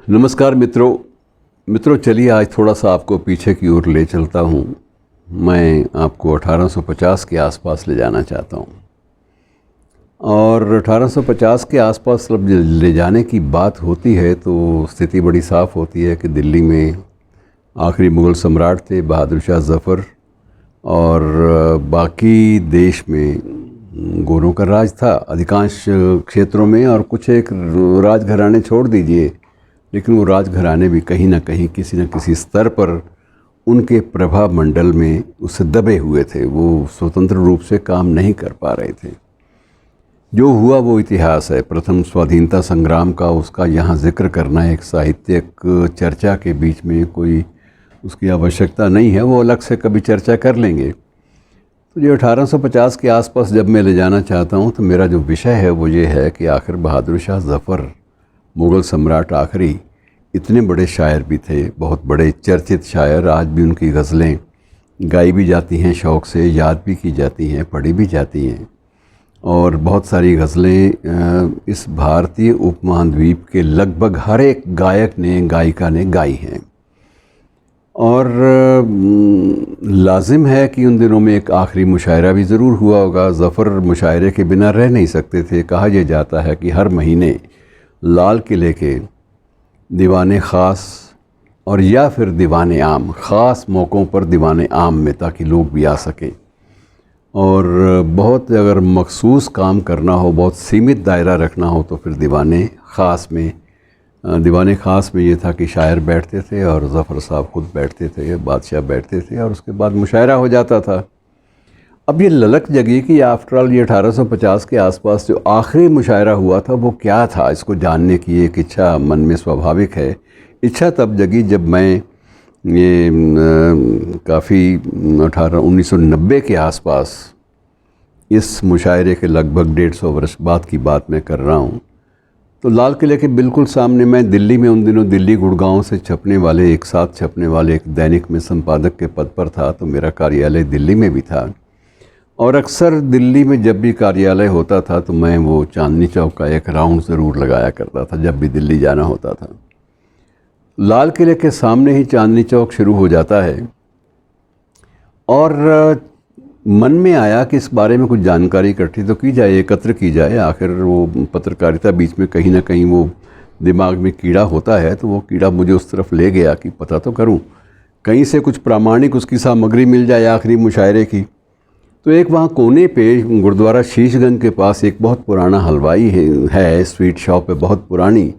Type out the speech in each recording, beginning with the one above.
नमस्कार मित्रों चलिए आज थोड़ा सा आपको पीछे की ओर ले चलता हूँ। मैं आपको 1850 के आसपास ले जाना चाहता हूँ। और 1850 के आसपास जब ले जाने की बात होती है तो स्थिति बड़ी साफ़ होती है कि दिल्ली में आखिरी मुग़ल सम्राट थे बहादुर शाह ज़फ़र, और बाकी देश में गोरों का राज था अधिकांश क्षेत्रों में, और कुछ एक राजघराने छोड़ दीजिए, लेकिन वो राजघराने भी कहीं ना कहीं किसी न किसी स्तर पर उनके प्रभाव मंडल में उससे दबे हुए थे। वो स्वतंत्र रूप से काम नहीं कर पा रहे थे। जो हुआ वो इतिहास है। प्रथम स्वाधीनता संग्राम का उसका यहाँ जिक्र करना एक साहित्यिक चर्चा के बीच में कोई उसकी आवश्यकता नहीं है, वो अलग से कभी चर्चा कर लेंगे। तो जो 1850 के आसपास जब मैं ले जाना चाहता हूँ तो मेरा जो विषय है वो ये है कि आखिर बहादुर शाह ज़फ़र मुग़ल सम्राट आखिरी इतने बड़े शायर भी थे, बहुत बड़े चर्चित शायर। आज भी उनकी गज़लें गाई भी जाती हैं, शौक़ से याद भी की जाती हैं, पढ़ी भी जाती हैं, और बहुत सारी गज़लें इस भारतीय उपमहाद्वीप के लगभग हर एक गायक ने गायिका ने गाई हैं। और लाजिम है कि उन दिनों में एक आखिरी मुशायरा भी ज़रूर हुआ होगा। ज़फ़र मुशायरे के बिना रह नहीं सकते थे। कहा यह जाता है कि हर महीने लाल किले के दीवाने ख़ास और या फिर दीवाने आम, ख़ास मौक़ों पर दीवाने आम में, ताकि लोग भी आ सकें, और बहुत अगर मखसूस काम करना हो, बहुत सीमित दायरा रखना हो, तो फिर दीवाने ख़ास में ये था कि शायर बैठते थे और ज़फ़र साहब ख़ुद बैठते थे, बादशाह बैठते थे, और उसके बाद मुशायरा हो जाता था। अब ये ललक जगी कि आफ्टर ऑल ये 1850 के आसपास जो आखिरी मुशायरा हुआ था वो क्या था, इसको जानने की एक इच्छा मन में स्वाभाविक है। इच्छा तब जगी जब मैं ये काफ़ी 1990 के आसपास, इस मुशायरे के लगभग 150 वर्ष बाद की बात मैं कर रहा हूँ, तो लाल किले के बिल्कुल सामने मैं दिल्ली में, उन दिनों दिल्ली गुड़गांव से छपने वाले, एक साथ छपने वाले एक दैनिक में संपादक के पद पर था। तो मेरा कार्यालय दिल्ली में भी था, और अक्सर दिल्ली में जब भी कार्यालय होता था तो मैं वो चांदनी चौक का एक राउंड ज़रूर लगाया करता था जब भी दिल्ली जाना होता था। लाल किले के सामने ही चांदनी चौक शुरू हो जाता है, और मन में आया कि इस बारे में कुछ जानकारी इकट्ठी तो की जाए, एकत्र की जाए। आखिर वो पत्रकारिता बीच में कहीं ना कहीं वो दिमाग में कीड़ा होता है, तो वो कीड़ा मुझे उस तरफ ले गया कि पता तो करूं, कहीं से कुछ प्रामाणिक उसकी सामग्री मिल जाए आखिरी मुशायरे की। तो एक वहाँ कोने पे गुरुद्वारा शीशगंज के पास एक बहुत पुराना हलवाई है, स्वीट शॉप है बहुत पुरानी,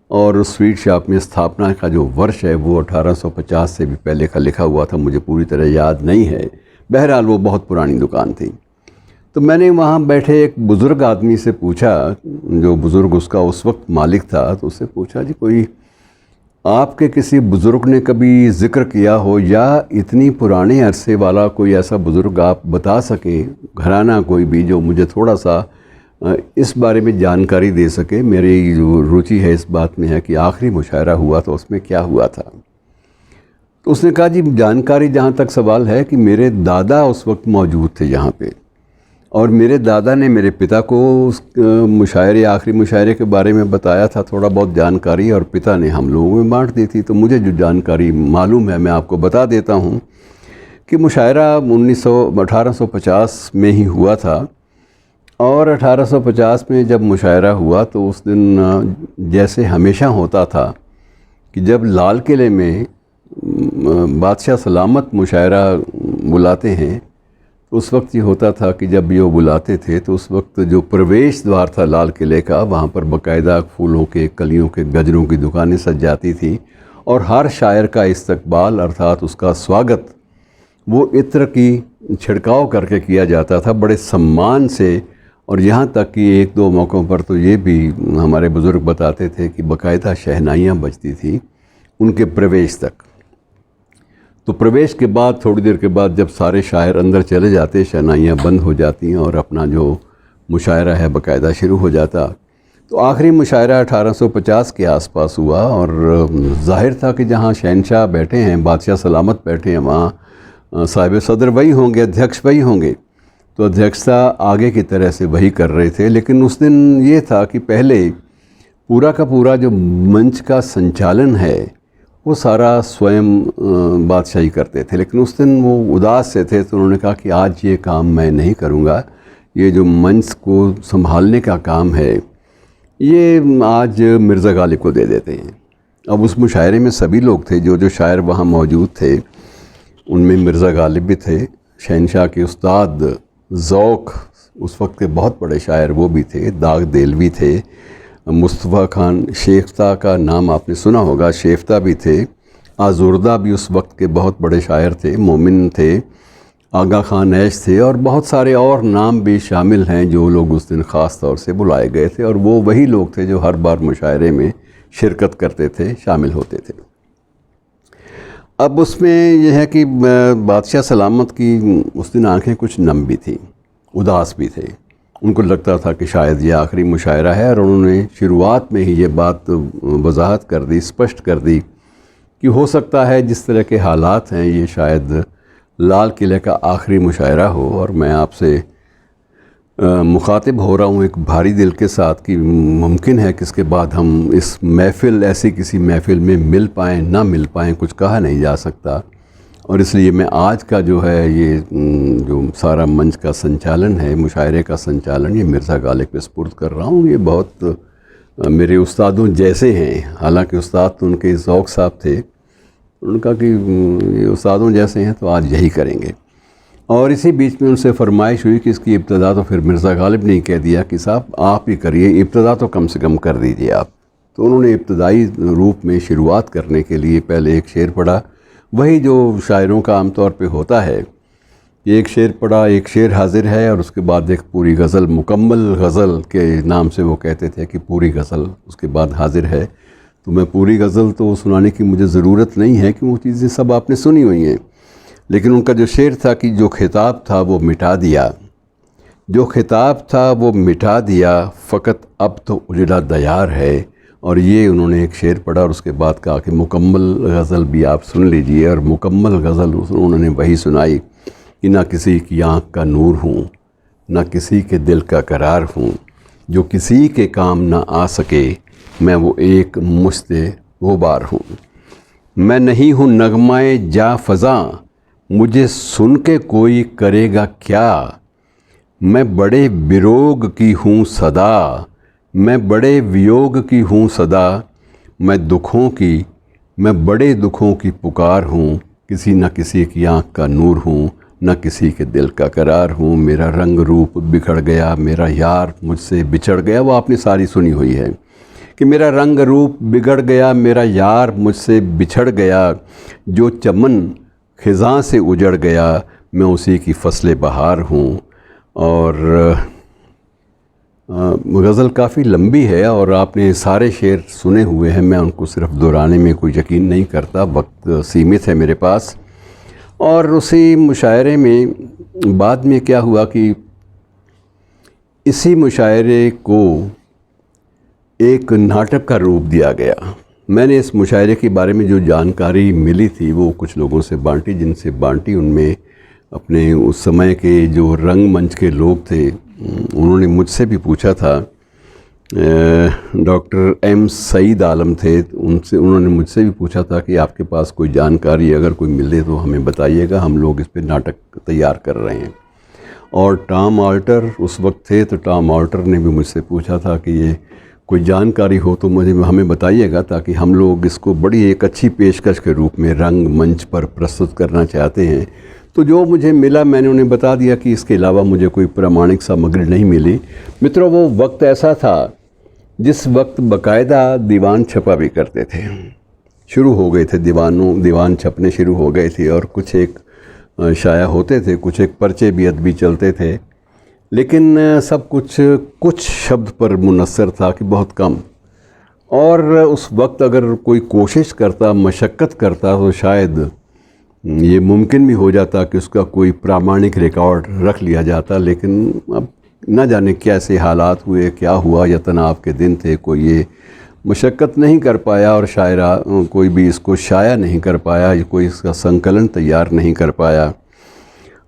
और उस स्वीट शॉप में स्थापना का जो वर्ष है वो 1850 से भी पहले का लिखा हुआ था, मुझे पूरी तरह याद नहीं है। बहरहाल वो बहुत पुरानी दुकान थी। तो मैंने वहाँ बैठे एक बुज़ुर्ग आदमी से पूछा, जो बुज़ुर्ग उसका उस वक्त मालिक था, तो उससे पूछा जी कोई आपके किसी बुज़ुर्ग ने कभी ज़िक्र किया हो, या इतनी पुराने अरसे वाला कोई ऐसा बुज़ुर्ग आप बता सके, घराना कोई भी, जो मुझे थोड़ा सा इस बारे में जानकारी दे सके। मेरी जो रुचि है इस बात में है कि आखिरी मुशायरा हुआ तो उसमें क्या हुआ था। तो उसने कहा जी जानकारी जहाँ तक सवाल है कि मेरे दादा उस वक्त मौजूद थे यहाँ पे, और मेरे दादा ने मेरे पिता को उस मुशायरे, आखिरी मुशायरे के बारे में बताया था थोड़ा बहुत जानकारी, और पिता ने हम लोगों में बांट दी थी। तो मुझे जो जानकारी मालूम है मैं आपको बता देता हूँ कि मुशायरा 1850 में ही हुआ था, और 1850 में जब मुशायरा हुआ तो उस दिन जैसे हमेशा होता था कि जब लाल किले में बादशाह सलामत मुशायरा बुलाते हैं, तो उस वक्त ये होता था कि जब ये बुलाते थे तो उस वक्त जो प्रवेश द्वार था लाल किले का, वहाँ पर बाकायदा फूलों के, कलियों के, गजरों की दुकानें सज जाती थी, और हर शायर का इस्तकबाल अर्थात उसका स्वागत वो इत्र की छिड़काव करके किया जाता था बड़े सम्मान से। और यहाँ तक कि एक दो मौक़ों पर तो ये भी हमारे बुज़ुर्ग बताते थे कि बाकायदा शहनाइयाँ बजती थी उनके प्रवेश तक। तो प्रवेश के बाद थोड़ी देर के बाद जब सारे शायर अंदर चले जाते, शहनाइयाँ बंद हो जाती हैं और अपना जो मुशायरा है बाकायदा शुरू हो जाता। तो आखिरी मुशायरा 1850 के आसपास हुआ, और ज़ाहिर था कि जहाँ शहनशाह बैठे हैं, बादशाह सलामत बैठे हैं, वहाँ साहिब सदर वही होंगे, अध्यक्ष वही होंगे। तो अध्यक्षता आगे की तरह से वही कर रहे थे। लेकिन उस दिन ये था कि पहले पूरा का पूरा जो मंच का संचालन है वो सारा स्वयं बादशाही करते थे। लेकिन उस दिन वो उदास से थे, तो उन्होंने कहा कि आज ये काम मैं नहीं करूँगा, ये जो मंच को संभालने का काम है ये आज मिर्ज़ा गालिब को दे देते हैं। अब उस मुशायरे में सभी लोग थे, जो शायर वहाँ मौजूद थे, उनमें मिर्ज़ा गालिब भी थे, शहनशाह के उस्ताद ज़ौक़ उस वक्त के बहुत बड़े शायर वो भी थे, दाग देलवी थे, मुस्तफ़ा खान शेफ्ता का नाम आपने सुना होगा, शेफ्ता भी थे, आज़ुर्दा भी उस वक्त के बहुत बड़े शायर थे, मोमिन थे, आगा खान ऐश थे, और बहुत सारे और नाम भी शामिल हैं जो लोग उस दिन ख़ास तौर से बुलाए गए थे। और वो वही लोग थे जो हर बार मुशायरे में शिरकत करते थे, शामिल होते थे। अब उसमें यह है कि बादशाह सलामत की उस दिन आंखें कुछ नम भी थी, उदास भी थे। उनको लगता था कि शायद ये आखिरी मुशायरा है, और उन्होंने शुरुआत में ही ये बात वजाहत कर दी, स्पष्ट कर दी कि हो सकता है जिस तरह के हालात हैं ये शायद लाल किले का आखिरी मुशायरा हो, और मैं आपसे मुखातिब हो रहा हूँ एक भारी दिल के साथ कि मुमकिन है कि इसके बाद हम इस महफ़िल, ऐसी किसी महफ़िल में मिल पाएँ ना मिल पाएँ, कुछ कहा नहीं जा सकता। और इसलिए मैं आज का जो है ये जो सारा मंच का संचालन है, मुशायरे का संचालन, ये मिर्ज़ा गालिब पे सुपुर्द कर रहा हूँ। ये बहुत मेरे उस्तादों जैसे हैं, हालांकि उस्ताद तो उनके ज़ौक़ साहब थे, उनका कि ये उस्तादों जैसे हैं तो आज यही करेंगे। और इसी बीच में उनसे फरमाइश हुई कि इसकी इब्तदा तो फिर मिर्ज़ा गालिब ने कह दिया कि साहब आप ही करिए, इब्तदा तो कम से कम कर दीजिए आप। तो उन्होंने इब्तदाई रूप में शुरुआत करने के लिए पहले एक शेर पढ़ा, वही जो शायरों का आमतौर पे होता है, एक शेर पढ़ा, एक शेर हाजिर है, और उसके बाद एक पूरी गज़ल, मुकम्मल गज़ल के नाम से वो कहते थे कि पूरी गज़ल उसके बाद हाजिर है। तो मैं पूरी गज़ल तो सुनाने की मुझे ज़रूरत नहीं है कि वो चीज़ें सब आपने सुनी हुई हैं, लेकिन उनका जो शेर था कि जो खिताब था वो मिटा दिया, जो खिताब था वो मिटा दिया, फ़कत अब तो उजड़ा दयार है। और ये उन्होंने एक शेर पढ़ा और उसके बाद कहा कि मुकम्मल गज़ल भी आप सुन लीजिए। और मुकम्मल गज़ल उन्होंने वही सुनाई कि ना किसी की आँख का नूर हूँ, ना किसी के दिल का करार हूँ, जो किसी के काम ना आ सके मैं वो एक मुश्ते गुबार हूँ। मैं नहीं हूँ नगमाए जा फ़ज़ा, मुझे सुन के कोई करेगा क्या। मैं बड़े विरोग की हूँ सदा, मैं बड़े वियोग की हूँ सदा, मैं बड़े दुखों की पुकार हूँ, किसी न किसी की आँख का नूर हूँ, न किसी के दिल का करार हूँ। मेरा रंग रूप बिखड़ गया, मेरा यार मुझसे बिछड़ गया, वो आपने सारी सुनी हुई है कि मेरा रंग रूप बिगड़ गया, मेरा यार मुझसे बिछड़ गया, जो चमन ख़िज़ां से उजड़ गया, मैं उसी की फ़स्ल बहार हूँ। और गज़ल काफ़ी लंबी है और आपने सारे शेर सुने हुए हैं, मैं उनको सिर्फ दोहराने में कोई यकीन नहीं करता, वक्त सीमित है मेरे पास। और उसी मुशायरे में बाद में क्या हुआ कि इसी मुशायरे को एक नाटक का रूप दिया गया। मैंने इस मुशायरे के बारे में जो जानकारी मिली थी वो कुछ लोगों से बांटी, जिनसे बांटी उनमें अपने उस समय के जो रंगमंच के लोग थे उन्होंने मुझसे भी पूछा था। डॉक्टर एम सईद आलम थे, उन्होंने मुझसे भी पूछा था कि आपके पास कोई जानकारी अगर कोई मिले तो हमें बताइएगा, हम लोग इस पे नाटक तैयार कर रहे हैं। और टॉम ऑल्टर उस वक्त थे, तो टॉम ऑल्टर ने भी मुझसे पूछा था कि ये कोई जानकारी हो तो हमें बताइएगा, ताकि हम लोग इसको बड़ी एक अच्छी पेशकश के रूप में रंग मंच पर प्रस्तुत करना चाहते हैं। तो जो मुझे मिला मैंने उन्हें बता दिया कि इसके अलावा मुझे कोई प्रामाणिक सामग्री नहीं मिली। मित्रों, वो वक्त ऐसा था जिस वक्त बाकायदा दीवान छपा भी करते थे, शुरू हो गए थे दीवान छपने शुरू हो गए थे, और कुछ एक शाया होते थे, कुछ एक पर्चे भी अदबी चलते थे, लेकिन सब कुछ शब्द पर मुनस्सर था कि बहुत कम। और उस वक्त अगर कोई कोशिश करता, मशक्क़त करता, तो शायद ये मुमकिन भी हो जाता कि उसका कोई प्रामाणिक रिकॉर्ड रख लिया जाता। लेकिन अब न जाने कैसे हालात हुए, क्या हुआ, या तनाव के दिन थे, कोई ये मशक्क़त नहीं कर पाया और शायरा कोई भी इसको शाया नहीं कर पाया, कोई इसका संकलन तैयार नहीं कर पाया।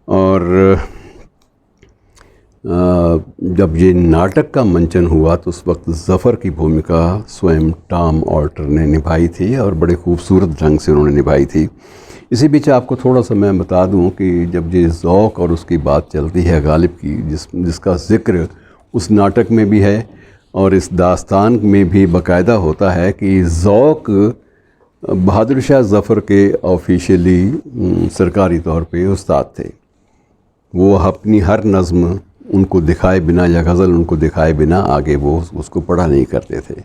और जब ये नाटक का मंचन हुआ तो उस वक्त ज़फ़र की भूमिका स्वयं टॉम ऑल्टर ने निभाई थी और बड़े खूबसूरत ढंग से उन्होंने निभाई थी। इसी बीच आपको थोड़ा सा मैं बता दूं कि जब ये ज़ौक़ और उसकी बात चलती है गालिब की, जिसका ज़िक्र उस नाटक में भी है और इस दास्तान में भी बाकायदा होता है कि ज़ौक़ बहादुर शाह ज़फ़र के ऑफिशियली सरकारी तौर पे उस्ताद थे। वो अपनी हर नज़्म उनको दिखाए बिना या गज़ल उनको दिखाए बिना आगे वो उसको पढ़ा नहीं करते थे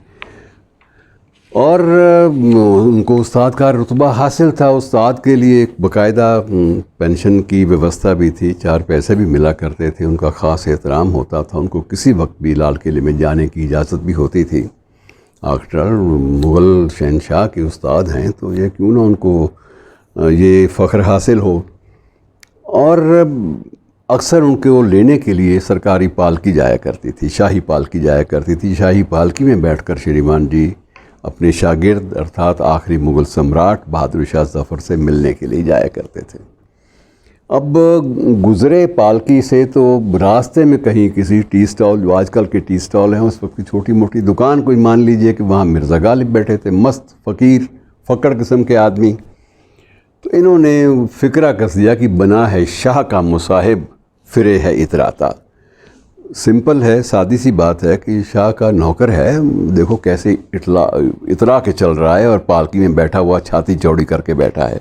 और उनको उस्ताद का रुतबा हासिल था। उस्ताद के लिए एक बाकायदा पेंशन की व्यवस्था भी थी, 4 पैसे भी मिला करते थे, उनका ख़ास एहतराम होता था, उनको किसी वक्त भी लाल किले में जाने की इजाज़त भी होती थी। आखिर मुग़ल शहनशाह के उस्ताद हैं तो ये क्यों ना उनको ये फ़ख्र हासिल हो। और अक्सर उनको लेने के लिए सरकारी पालकी जाया करती थी, शाही पालकी जाया करती थी। शाही पालकी में बैठकर श्रीमान जी अपने शागिर्द अर्थात आखिरी मुग़ल सम्राट बहादुर शाह ज़फ़र से मिलने के लिए जाया करते थे। अब गुज़रे पालकी से तो रास्ते में कहीं किसी टी स्टॉल, जो आजकल के टी स्टॉल हैं, उस वक्त की छोटी मोटी दुकान कोई मान लीजिए कि वहाँ मिर्ज़ा गालिब बैठे थे, मस्त फ़कीर फ़क्र किस्म के आदमी। तो इन्होंने फ़िक्रा कस दिया कि बना है शाह का मुसाहिब फिरे है इतराता। सिंपल है, सादी सी बात है कि शाह का नौकर है, देखो कैसे इतरा के चल रहा है और पालकी में बैठा हुआ छाती चौड़ी करके बैठा है।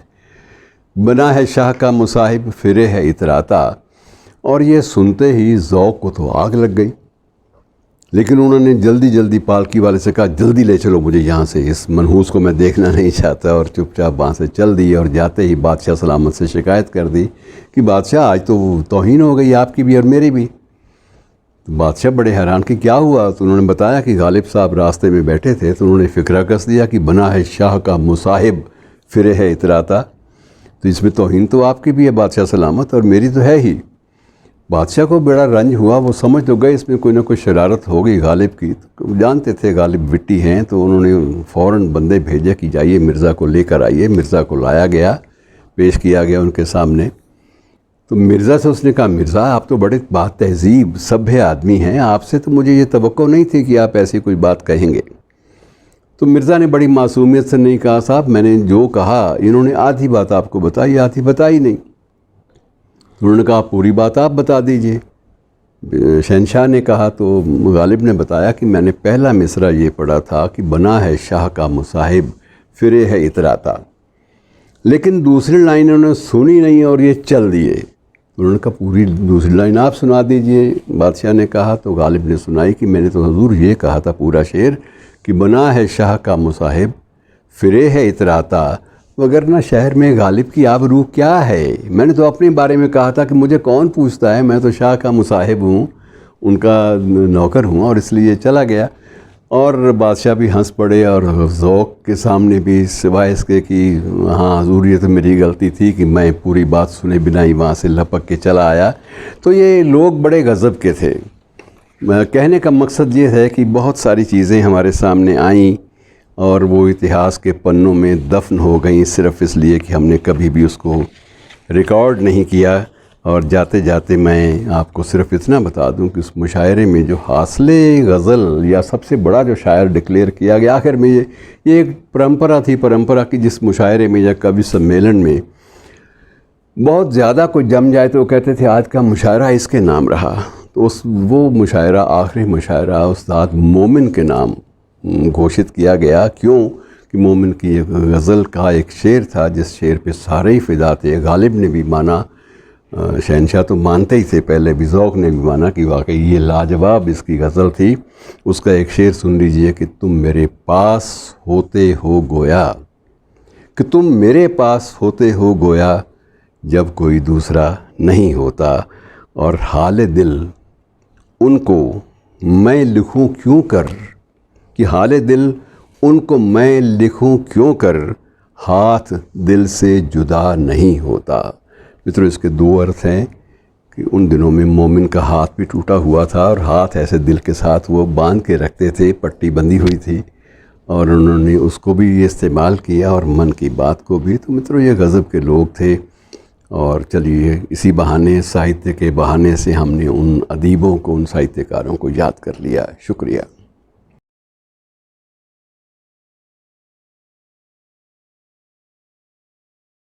बना है शाह का मुसाहिब फिरे है इतराता। और ये सुनते ही ज़ौक़ को तो आग लग गई, लेकिन उन्होंने जल्दी जल्दी पालकी वाले से कहा, जल्दी ले चलो मुझे यहाँ से, इस मनहूस को मैं देखना नहीं चाहता। और चुपचाप वहाँ से चल दिए और जाते ही बादशाह सलामत से शिकायत कर दी कि बादशाह आज तो तौहीन हो गई आपकी भी और मेरी भी। तो बादशाह बड़े हैरान कि क्या हुआ। तो उन्होंने बताया कि गालिब साहब रास्ते में बैठे थे तो उन्होंने फ़िक्रा कस दिया कि बना है शाह का मुसाहिब फिरे है इतराता, तो इसमें तौहीन तो आपकी भी है बादशाह सलामत और मेरी तो है ही। बादशाह को बड़ा रंज हुआ, वो समझ तो गए इसमें कोई ना कोई शरारत होगी गालिब की। तो जानते थे गालिब विट्टी हैं, तो उन्होंने फ़ौरन बंदे भेजे कि जाइए मिर्ज़ा को लेकर आइए। मिर्ज़ा को लाया गया, पेश किया गया उनके सामने। तो मिर्ज़ा से उसने कहा, मिर्ज़ा आप तो बड़े बात तहज़ीब सभ्य आदमी हैं, आपसे तो मुझे ये तवक्को नहीं थी कि आप ऐसी कोई बात कहेंगे। तो मिर्ज़ा ने बड़ी मासूमियत से नहीं कहा, साहब मैंने जो कहा इन्होंने आधी बात आपको बताई, आधी बताई नहीं। उन्होंने कहा पूरी बात आप बता दीजिए। शहनशाह ने कहा तो गालिब ने बताया कि मैंने पहला मिसरा ये पढ़ा था कि बना है शाह का मुसाहिब फिरे है इतराता, लेकिन दूसरी लाइन उन्होंने सुनी नहीं और ये चल दिए। उन्होंने कहा पूरी दूसरी लाइन आप सुना दीजिए। बादशाह ने कहा तो गालिब ने सुनाई कि मैंने तो हुजूर ये कहा था पूरा शेर कि बना है शाह का मुसाहिब फिरे है इतराता, वगरना शहर में गालिब की आबरू क्या है। मैंने तो अपने बारे में कहा था कि मुझे कौन पूछता है, मैं तो शाह का मुसाहिब हूँ, उनका नौकर हूँ और इसलिए चला गया। और बादशाह भी हंस पड़े और ज़ौक़ के सामने भी, सिवाय इसके कि हाँ हुजूर ये तो मेरी गलती थी कि मैं पूरी बात सुने बिना ही वहाँ से लपक के चला आया। तो ये लोग बड़े गज़ब के थे। कहने का मकसद ये है कि बहुत सारी चीज़ें हमारे सामने आईं और वो इतिहास के पन्नों में दफन हो गई सिर्फ़ इसलिए कि हमने कभी भी उसको रिकॉर्ड नहीं किया। और जाते जाते मैं आपको सिर्फ़ इतना बता दूं कि उस मुशायरे में जो हासिले गज़ल या सबसे बड़ा जो शायर डिक्लेयर किया गया, आखिर में ये एक परंपरा थी, परंपरा की जिस मुशायरे में या कवि सम्मेलन में बहुत ज़्यादा कोई जम जाए तो वो कहते थे आज का मुशायरा इसके नाम रहा। तो वो मुशायरा आखिरी मुशायरा उस्ताद मोमिन के नाम घोषित किया गया। क्यों कि मोमिन की गज़ल का एक शेर था जिस शेर पे सारे ही फ़िदा थे। गालिब ने भी माना, शहनशाह तो मानते ही थे पहले भी, ज़ौक़ ने भी माना कि वाकई ये लाजवाब इसकी गज़ल थी। उसका एक शेर सुन लीजिए कि तुम मेरे पास होते हो गोया, कि तुम मेरे पास होते हो गोया जब कोई दूसरा नहीं होता, और हाल दिल उनको मैं लिखूं क्यों कर, कि हाल दिल उनको मैं लिखूं क्यों कर, हाथ दिल से जुदा नहीं होता। मित्रों इसके दो अर्थ हैं कि उन दिनों में मोमिन का हाथ भी टूटा हुआ था और हाथ ऐसे दिल के साथ वो बांध के रखते थे, पट्टी बंधी हुई थी और उन्होंने उसको भी इस्तेमाल किया और मन की बात को भी। तो मित्रों ये गज़ब के लोग थे और चलिए इसी बहाने, साहित्य के बहाने से हमने उन अदीबों को, उन साहित्यकारों को याद कर लिया। शुक्रिया।